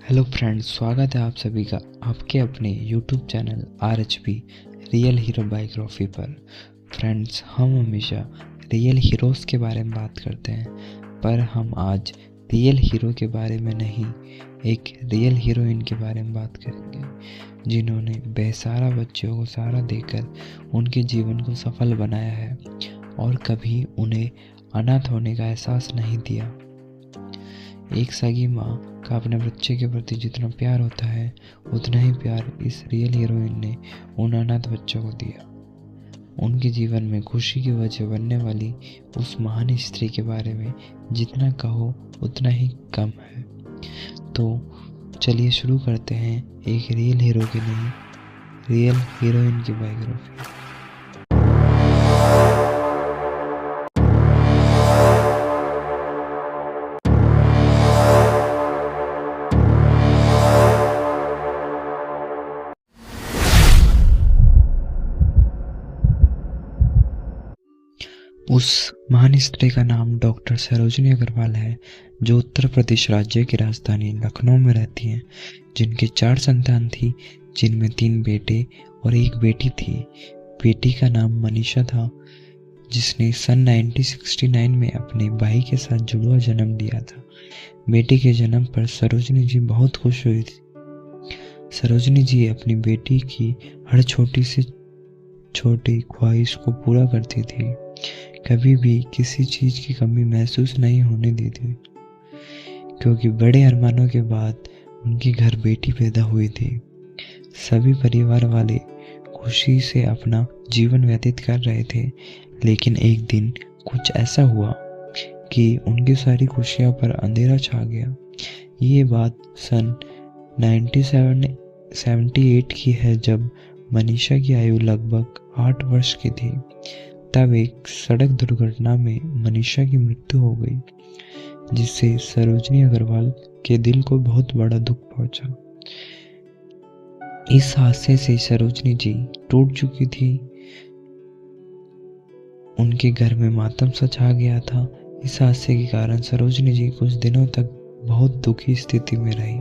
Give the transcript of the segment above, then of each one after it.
Hello friends, स्वागत है आप सभी का आपके अपने YouTube channel RHP real hero biography पर। फ्रेंड्स, हम हमेशा रियल हीरोज़ के बारे में बात करते हैं, पर हम आज रियल हीरो के बारे में नहीं, एक रियल हीरोइन के बारे में बात करेंगे, जिन्होंने बेसहारा बच्चों को सहारा देकर उनके जीवन को सफल बनाया है और कभी उन्हें अनाथ होने का एहसास नहीं दिया। एक सगी माँ का अपने बच्चे के प्रति जितना प्यार होता है, उतना ही प्यार इस रियल हीरोइन ने उन अनाथ बच्चों को दिया। उनके जीवन में खुशी की वजह बनने वाली उस महान स्त्री के बारे में जितना कहो उतना ही कम है। तो चलिए शुरू करते हैं एक रियल हीरो की नहीं, रियल हीरोइन की बायोग्राफी। उस महान स्त्री का नाम डॉक्टर सरोजिनी अग्रवाल है, जो उत्तर प्रदेश राज्य की राजधानी लखनऊ में रहती हैं, जिनके 4 संतान थी, जिनमें 3 बेटे और 1 बेटी थी। बेटी का नाम मनीषा था, जिसने सन 1969 में अपने भाई के साथ जुड़वा जन्म लिया था। बेटी के जन्म पर सरोजिनी जी बहुत खुश हुई थी। सरोजिनी जी अपनी बेटी की हर छोटी से छोटी ख्वाहिश को पूरा करती थी, कभी भी किसी चीज की कमी महसूस नहीं होने देती, क्योंकि बड़े अरमानों के बाद उनके घर बेटी पैदा हुई थी। सभी परिवार वाले खुशी से अपना जीवन व्यतीत कर रहे थे, लेकिन एक दिन कुछ ऐसा हुआ कि उनकी सारी खुशियों पर अंधेरा छा गया। ये बात सन 1978 की है, जब मनीषा की आयु लगभग 8 वर्ष की थी। तब एक सड़क दुर्घटना में मनीषा की मृत्यु हो गई, जिससे सरोजिनी अग्रवाल के दिल को बहुत बड़ा दुख पहुंचा। इस हादसे से सरोजिनी जी टूट चुकी थी। उनके घर में मातम सा छा गया था। इस हादसे के कारण सरोजिनी जी कुछ दिनों तक बहुत दुखी स्थिति में रही,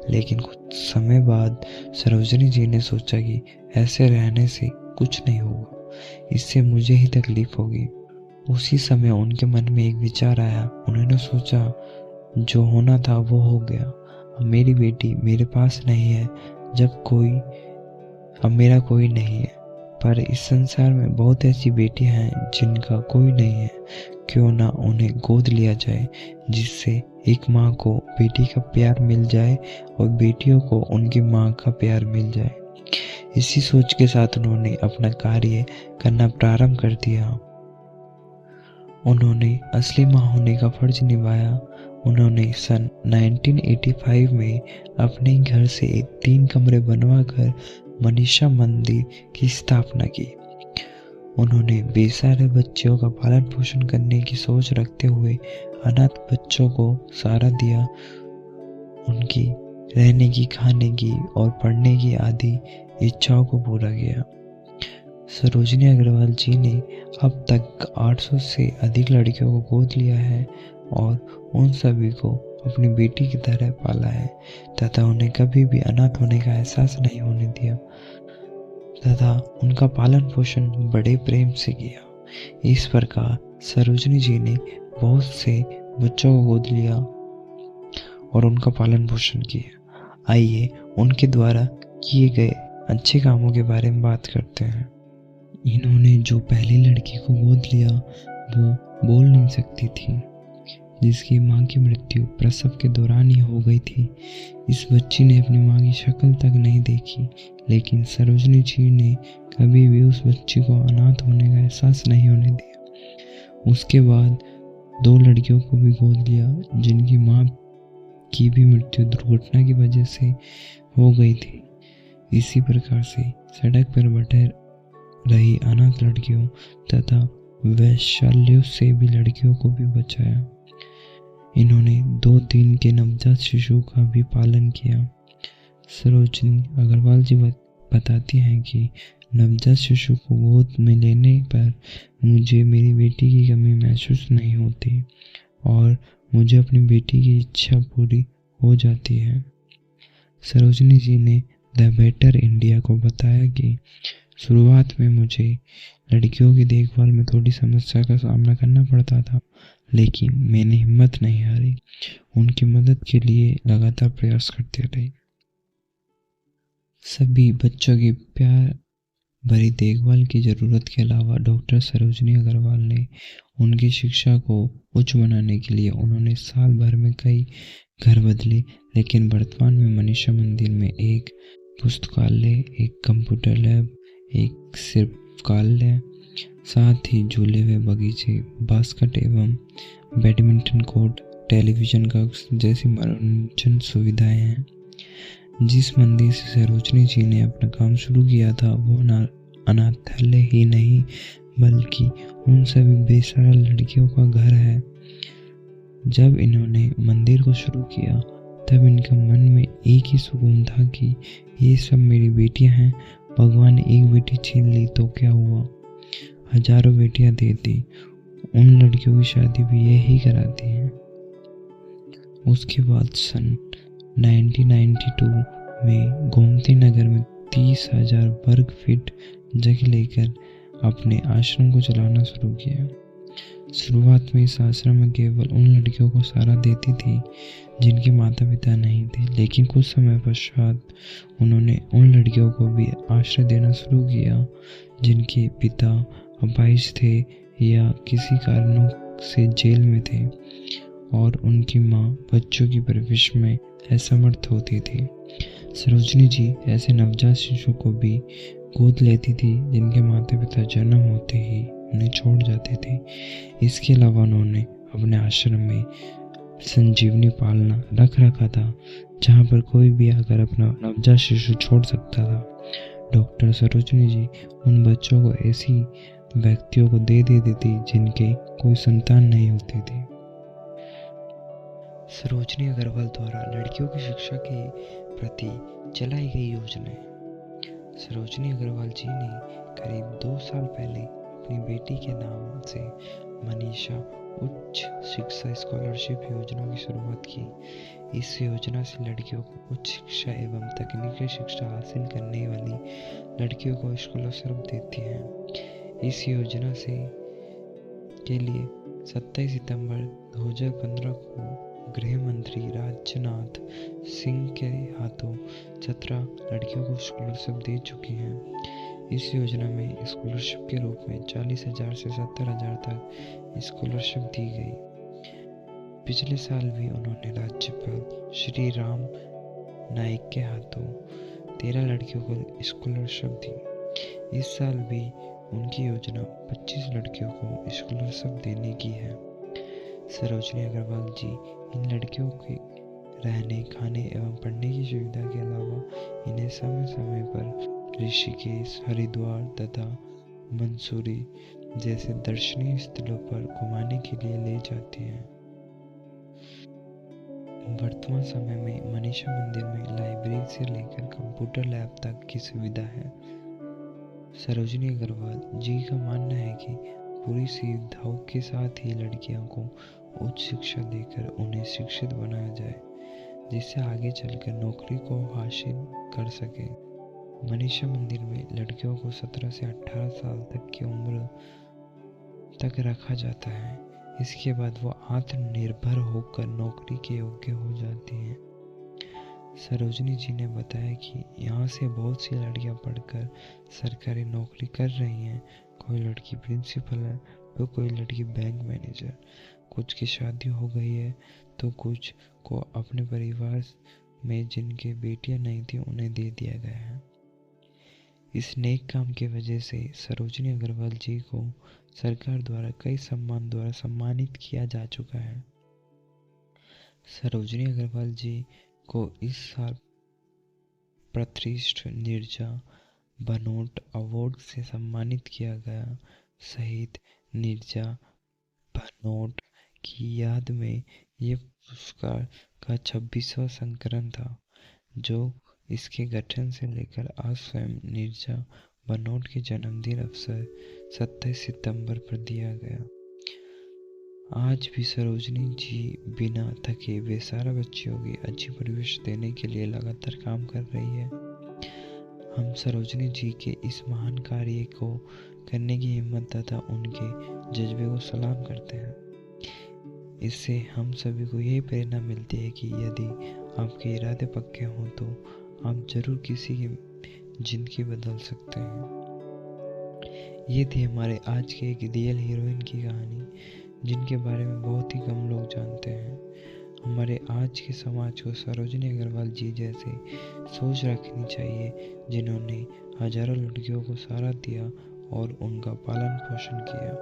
लेकिन कुछ समय बाद सरोजिनी जी ने सोचा कि ऐसे रहने से कुछ नहीं होगा, इससे मुझे ही तकलीफ होगी। उसी समय उनके मन में एक विचार आया। उन्होंने सोचा, जो होना था वो हो गया। अब मेरी बेटी मेरे पास नहीं है, अब मेरा कोई नहीं है, पर इस संसार में बहुत ऐसी बेटियां हैं जिनका कोई नहीं है। क्यों ना उन्हें गोद लिया जाए, जिससे एक माँ को बेटी का प्यार मिल जाए और बेटियों को उनकी माँ का प्यार मिल जाए। इसी सोच के साथ उन्होंने अपना कार्य करना प्रारंभ कर दिया। उन्होंने असली माँ होने का फर्ज निभाया। उन्होंने सन 1985 में अपने घर से 3 कमरे बनवाकर मनीषा मंदिर की स्थापना की। उन्होंने बेसहारे बच्चों का पालन पोषण करने की सोच रखते हुए अनाथ बच्चों को सहारा दिया। उनकी रहने की, खाने की और पढ़ने की आदि इच्छाओं को पूरा किया। सरोजिनी अग्रवाल जी ने अब तक 800 से अधिक लड़कियों को गोद लिया है और उन सभी को अपनी बेटी की तरह पाला है, तथा उन्हें कभी भी अनाथ होने का एहसास नहीं होने दिया, तथा उनका पालन पोषण बड़े प्रेम से किया। इस प्रकार सरोजिनी जी ने बहुत से बच्चों को गोद लिया और उनका पालन पोषण किया। आइए उनके द्वारा किए गए अच्छे कामों के बारे में बात करते हैं। इन्होंने जो पहली लड़की को गोद लिया, वो बोल नहीं सकती थी, जिसकी माँ की मृत्यु प्रसव के दौरान ही हो गई थी। इस बच्ची ने अपनी माँ की शक्ल तक नहीं देखी, लेकिन सरोजिनी जी ने कभी भी उस बच्ची को अनाथ होने का एहसास नहीं होने दिया। उसके बाद 2 लड़कियों को भी गोद लिया, जिनकी माँ की भी मृत्यु दुर्घटना की वजह से हो गई थी। इसी प्रकार से सड़क पर बैठे रही अनाथ लड़कियों तथा वैश्यालयों से भी लड़कियों को भी बचाया। इन्होंने 2 दिन के नवजात शिशु का भी पालन किया। सरोजिनी अग्रवाल जी बताती हैं कि नवजात शिशु को गोद में लेने पर मुझे मेरी बेटी की कमी महसूस नहीं होती और मुझे अपनी बेटी की इच्छा पूरी हो जाती है। सरोजिनी जी ने द बेटर इंडिया को बताया कि शुरुआत में मुझे लड़कियों की देखभाल में थोड़ी समस्या का सामना करना पड़ता था, लेकिन मैंने हिम्मत नहीं हारी, उनकी मदद के लिए लगातार प्रयास करते रही। सभी बच्चों की प्यार भरी देखभाल की ज़रूरत के अलावा डॉक्टर सरोजिनी अग्रवाल ने उनकी शिक्षा को उच्च बनाने के लिए उन्होंने साल भर में कई घर बदले, लेकिन वर्तमान में मनीषा मंदिर में एक पुस्तकालय, एक कंप्यूटर लैब, एक शिल्पकालय, साथ ही झूले हुए बगीचे, बास्केट एवं बैडमिंटन कोर्ट, टेलीविजन कक्ष जैसी मनोरंजन सुविधाएं हैं। जिस मंदिर से सरोजिनी जी ने अपना काम शुरू किया था वो अनाथालय ही नहीं बल्कि उन सभी बेसहारा लड़कियों का घर है। जब इन्होंने मंदिर को शुरू किया तब इनका मन में एक ही सुकून था कि ये सब मेरी बेटियां हैं, भगवान ने एक बेटी छीन ली तो क्या हुआ, हजारों बेटियां दे दी, उन लड़कियों की शादी भी यही कराती हैं। उसके बाद सन 1992 में गोमती नगर में 30,000 वर्ग फीट जगह लेकर अपने आश्रम को चलाना शुरू किया। शुरुआत में इस आश्रम में केवल उन लड़कियों को सहारा देती थी जिनके माता पिता नहीं थे, लेकिन कुछ समय पश्चात उन्होंने उन लड़कियों को भी आश्रय देना शुरू किया जिनके पिता अपाहिज थे या किसी कारणों से जेल में थे और उनकी माँ बच्चों की परवरिश में असमर्थ होती थी। सरोजिनी जी ऐसे नवजात शिशुओं को भी गोद लेती थी जिनके माता पिता जन्म होते ही उन्हें छोड़ जाते थे। इसके अलावा उन्होंने अपने आश्रम में संजीवनी पालना रख रखा था, जहाँ पर कोई भी आकर अपना नवजात शिशु छोड़ सकता था। डॉक्टर सरोजिनी जी उन बच्चों को ऐसी व्यक्तियों को दे देती थी जिनके कोई संतान नहीं होती थी। सरोजिनी अग्रवाल द्वारा लड़कियों की शिक्षा के प्रति चलाई गई योजनाएं। सरोजिनी अग्रवाल जी ने करीब 2 साल पहले अपनी बेटी के नाम से मनीषा उच्च शिक्षा स्कॉलरशिप योजना की शुरुआत की। इस योजना से लड़कियों को उच्च शिक्षा एवं तकनीकी शिक्षा हासिल करने वाली लड़कियों को स्कॉलरशिप देती है। इस योजना से के लिए 27 सितंबर 2015 को गृह मंत्री राजनाथ सिंह के हाथों 17 लड़कियों को स्कॉलरशिप दे चुकी हैं। इस योजना में स्कॉलरशिप के रूप में 40,000 से 70,000 तक स्कॉलरशिप दी गई। पिछले साल भी उन्होंने राज्यपाल श्री राम नाईक के हाथों 13 लड़कियों को स्कॉलरशिप दी। इस साल भी उनकी योजना 25 लड़कियों को स्कॉलरशिप देने की है। सरोजिनी अग्रवाल जी इन लड़कियों के रहने, खाने एवं पढ़ने की सुविधा के अलावा इन्हें समय समय पर ऋषिकेश, हरिद्वार तथा मंसूरी जैसे दर्शनीय स्थलों पर घुमाने के लिए ले जाती हैं। वर्तमान समय में मनीषा मंदिर में लाइब्रेरी से लेकर कंप्यूटर लैब तक की सुविधा है। सरोजिनी अग्रवाल जी का मानना है कि पूरी सुविधाओं के साथ ही लड़कियों को उच्च शिक्षा देकर उन्हें शिक्षित बनाया जाए, जिससे आगे चलकर नौकरी को हासिल कर सके। मनीषा मंदिर में लड़कियों को 17 से 18 साल तक की उम्र तक रखा जाता है। इसके बाद वो आत्मनिर्भर होकर नौकरी के योग्य हो जाती हैं। सरोजिनी जी ने बताया कि यहाँ से बहुत सी लड़कियाँ पढ़कर सरकारी नौकरी कर रही हैं। कोई लड़की प्रिंसिपल है तो कोई लड़की बैंक मैनेजर। कुछ की शादी हो गई है तो कुछ को अपने परिवार में जिनके बेटियां नहीं थी उन्हें दे दिया गया है। इस नेक काम की वजह से सरोजिनी अग्रवाल जी को सरकार द्वारा कई सम्मान द्वारा सम्मानित किया जा चुका है। सरोजिनी अग्रवाल जी को इस साल प्रतिष्ठित नीरजा बनोट अवार्ड से सम्मानित किया गया। शहीद नीरजा बनोट की याद में ये पुरस्कार का 26वां संस्करण था, जो इसके गठन से लेकर आज स्वयं नीरजा बनोट के जन्मदिन अवसर 27 सितंबर पर दिया गया। आज भी सरोजनी जी बिना थके बेसहारा बच्चियों की अच्छी परवरिश देने के लिए लगातार काम कर रही है। हम सरोजनी जी के इस महान कार्य को करने की हिम्मत तथा उनके जज्बे को सलाम करते हैं। इससे हम सभी को यही प्रेरणा मिलती है कि यदि आपके इरादे पक्के हों तो आप जरूर किसी की जिंदगी बदल सकते हैं। ये थी हमारे आज के एक रियल हीरोइन की कहानी, जिनके बारे में बहुत ही कम लोग जानते हैं। हमारे आज के समाज को सरोजनी अग्रवाल जी जैसे सोच रखनी चाहिए, जिन्होंने हजारों लड़कियों को सहारा दिया और उनका पालन पोषण किया।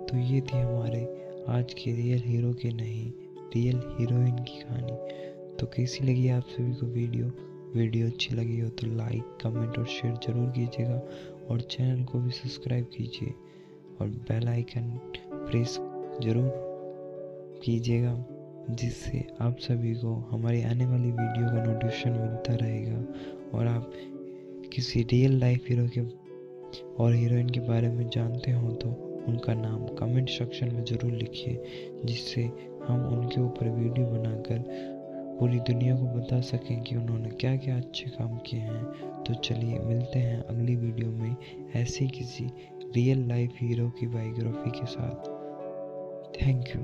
तो ये थी हमारे आज के रियल हीरो के नहीं, रियल हीरोइन की कहानी। तो कैसी लगी आप सभी को वीडियो अच्छी लगी हो तो लाइक, कमेंट और शेयर जरूर कीजिएगा और चैनल को भी सब्सक्राइब कीजिए और बेल आइकन प्रेस जरूर कीजिएगा, जिससे आप सभी को हमारी आने वाली वीडियो का नोटिफिकेशन मिलता रहेगा। और आप किसी रियल लाइफ हीरो के और हीरोइन के बारे में जानते हो तो उनका नाम कमेंट सेक्शन में ज़रूर लिखिए, जिससे हम उनके ऊपर वीडियो बनाकर पूरी दुनिया को बता सकें कि उन्होंने क्या क्या अच्छे काम किए हैं। तो चलिए मिलते हैं अगली वीडियो में ऐसे किसी रियल लाइफ हीरो की बायोग्राफी के साथ। Thank you.